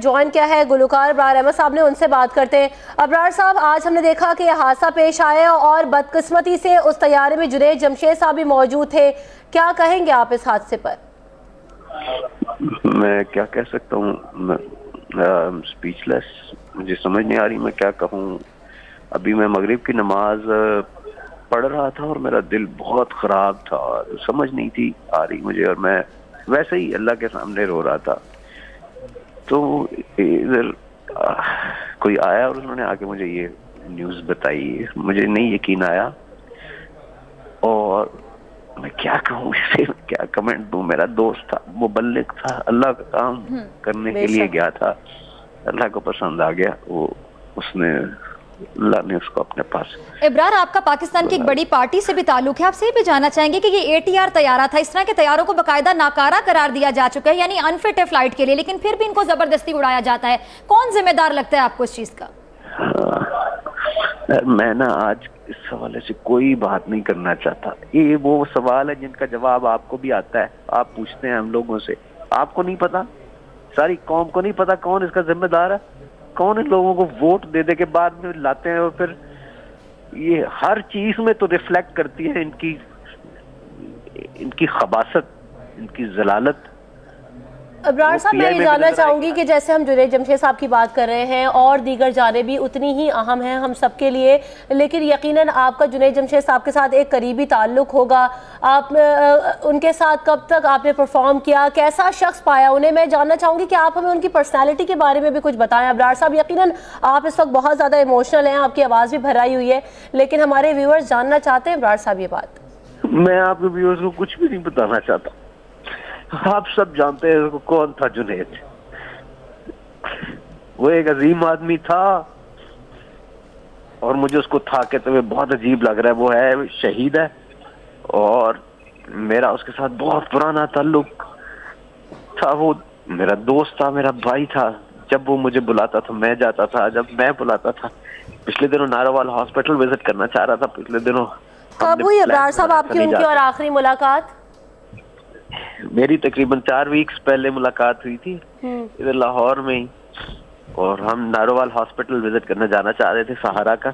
Join کیا ہے گلوکار ابرار احمد صاحب نے، ان سے بات کرتے ہیں۔ ابرار صاحب، آج ہم نے دیکھا کہ یہ حادثہ پیش آیا اور بدقسمتی سے اس طیارے میں جنید جمشید صاحب بھی موجود تھے، کیا کہیں گے آپ اس حادثے پر؟ میں کیا کہہ سکتا ہوں، اسپیچ لیس، مجھے سمجھ نہیں آ رہی میں کیا کہوں۔ ابھی میں مغرب کی نماز پڑھ رہا تھا اور میرا دل بہت خراب تھا اور سمجھ نہیں تھی آ رہی مجھے، اور میں ویسے ہی اللہ کے سامنے رو رہا تھا۔ تو ادھر کوئی آیا اور انہوں نے آ کے مجھے یہ نیوز بتائی، مجھے نہیں یقین آیا اور میں کیا کہوں، کیا کمنٹ دوں۔ میرا دوست تھا، مبلغ تھا، اللہ کا کام کرنے کے لیے گیا تھا، اللہ کو پسند آ گیا، وہ اس نے اللہ نے اس کو اپنے پاس۔ ابرار، آپ کا پاکستان کی ایک بڑی پارٹی سے بھی تعلق ہے، آپ سے بھی جاننا چاہیں گے کہ یہ ATR طیارہ تھا، اس طرح کے طیاروں کو باقاعدہ ناکارہ قرار دیا جا چکا ہے، یعنی انفٹ ہے فلائٹ کے لیے، لیکن پھر بھی ان کو زبردستی اڑایا جاتا ہے، کون ذمہ دار لگتا ہے آپ کو اس چیز کا؟ میں نا آج اس حوالے سے کوئی بات نہیں کرنا چاہتا۔ یہ وہ سوال ہے جن کا جواب آپ کو بھی آتا ہے، آپ پوچھتے ہیں ہم لوگوں سے، آپ کو نہیں پتا، ساری قوم کو نہیں پتا کون اس کا ذمہ دار ہے، کون ان لوگوں کو ووٹ دے دے کے بعد میں لاتے ہیں، اور پھر یہ ہر چیز میں تو ریفلیکٹ کرتی ہے ان کی خباثت، ان کی ضلالت۔ ابرار صاحب، میں یہ جاننا چاہوں گی کہ جیسے ہم جنید جمشید صاحب کی بات کر رہے ہیں اور دیگر جانب بھی اتنی ہی اہم ہیں ہم سب کے لیے، لیکن یقیناً آپ کا جنید جمشید صاحب کے ساتھ ایک قریبی تعلق ہوگا، آپ ان کے ساتھ کب تک آپ نے پرفارم کیا، کیسا شخص پایا انہیں؟ میں جاننا چاہوں گی کہ آپ ہمیں ان کی پرسنالٹی کے بارے میں بھی کچھ بتائیں۔ ابرار صاحب، یقیناً آپ اس وقت بہت زیادہ ایموشنل ہیں، آپ کی آواز بھی بھرائی ہوئی ہے، لیکن ہمارے ویورز جاننا چاہتے ہیں ابرار صاحب یہ بات۔ میں آپ کے ویورز کو کچھ بھی نہیں بتانا چاہتا، آپ سب جانتے ہیں کون تھا جنید۔ وہ ایک عظیم آدمی تھا اور مجھے اس کو تھا کہتے ہوئے بہت عجیب لگ رہا ہے، وہ ہے شہید ہے اور میرا اس کے ساتھ بہت پرانا تعلق تھا، وہ میرا دوست تھا، میرا بھائی تھا، جب وہ مجھے بلاتا تھا میں جاتا تھا، جب میں بلاتا تھا۔ پچھلے دنوں ناروال ہاسپٹل وزٹ کرنا چاہ رہا تھا، پچھلے دنوں کب ہوئی ابرار صاحب آپ کی ان کی اور آخری ملاقات؟ میری تقریباً 4 ویکس پہلے ملاقات ہوئی تھی ادھر لاہور میں ہی، اور ہم ناروال ہاسپٹل وزٹ کرنے جانا چاہ رہے تھے سہارا کا،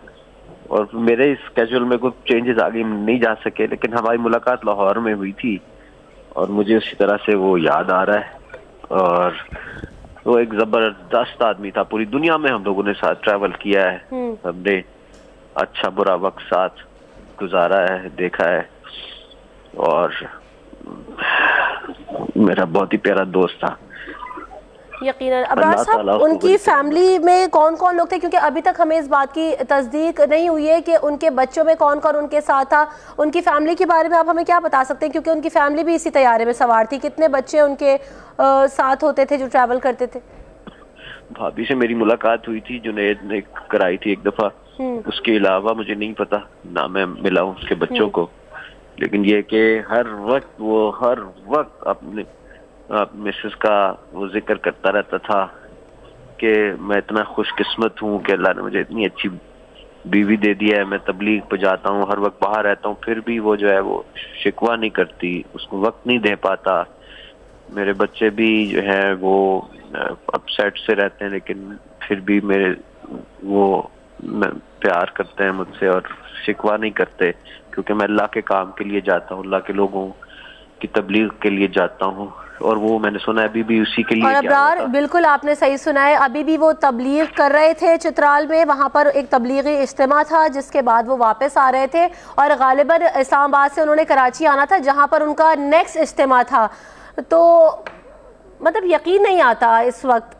اور میرے اسکیجول میں کچھ چینجز آگے نہیں جا سکے، لیکن ہماری ملاقات لاہور میں ہوئی تھی اور مجھے اسی طرح سے وہ یاد آ رہا ہے۔ اور وہ ایک زبردست آدمی تھا، پوری دنیا میں ہم لوگوں نے ساتھ ٹریول کیا ہے، ہم نے اچھا برا وقت ساتھ گزارا ہے، دیکھا ہے، اور میرا بہت ہی پیارا دوست تھا۔ یقیناً ابرار صاحب، ان کی فیملی میں کون کون لوگ تھے؟ کیونکہ ابھی تک ہمیں اس بات کی تصدیق نہیں ہوئی ہے کہ ان کے بچوں میں کون کون ان کے ساتھ تھا۔ ان کی فیملی کے بارے میں آپ ہمیں کیا بتا سکتے ہیں، کیونکہ ان کی فیملی بھی اسی طیارے میں سوار تھی؟ کتنے بچے ان کے ساتھ ہوتے تھے جو ٹریول کرتے تھے؟ بھابھی سے میری ملاقات ہوئی تھی، جنید نے کرائی تھی ایک دفعہ، اس کے علاوہ مجھے نہیں پتا، نہ میں ملا ہوں اس کے بچوں کو، لیکن یہ کہ ہر وقت اپنے مسز کا وہ ذکر کرتا رہتا تھا کہ میں اتنا خوش قسمت ہوں کہ اللہ نے مجھے اتنی اچھی بیوی دے دیا ہے، میں تبلیغ پہ جاتا ہوں، ہر وقت باہر رہتا ہوں، پھر بھی وہ جو ہے وہ شکوہ نہیں کرتی، اس کو وقت نہیں دے پاتا۔ میرے بچے بھی جو ہیں وہ اپسیٹ سے رہتے ہیں، لیکن پھر بھی وہ پیار کرتے ہیں مجھ سے اور شکوہ نہیں کرتے، کیونکہ میں اللہ کے کام کے لیے جاتا ہوں، اللہ کے لوگوں کی تبلیغ کے لیے جاتا ہوں، اور وہ میں نے سنا ہے ابھی بھی اسی کے لیے۔ اور ابرار، بالکل آپ نے صحیح سنا ہے، ابھی بھی وہ تبلیغ کر رہے تھے چترال میں، وہاں پر ایک تبلیغی اجتماع تھا جس کے بعد وہ واپس آ رہے تھے، اور غالباً اسلام آباد سے انہوں نے کراچی آنا تھا جہاں پر ان کا نیکسٹ اجتماع تھا۔ تو مطلب یقین نہیں آتا اس وقت۔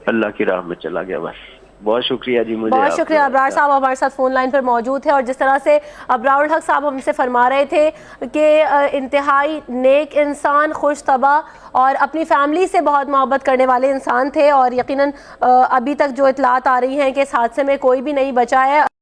اللہ کی راہ میں چلا گیا بس۔ بہت شکریہ جی، مجھے بہت شکریہ ابرار صاحب، ہمارے ساتھ فون لائن پر موجود ہے، اور جس طرح سے ابرار الحق صاحب ہم سے فرما رہے تھے کہ انتہائی نیک انسان، خوش طبع اور اپنی فیملی سے بہت محبت کرنے والے انسان تھے، اور یقیناً ابھی تک جو اطلاعات آ رہی ہیں کہ اس حادثے میں کوئی بھی نہیں بچا ہے۔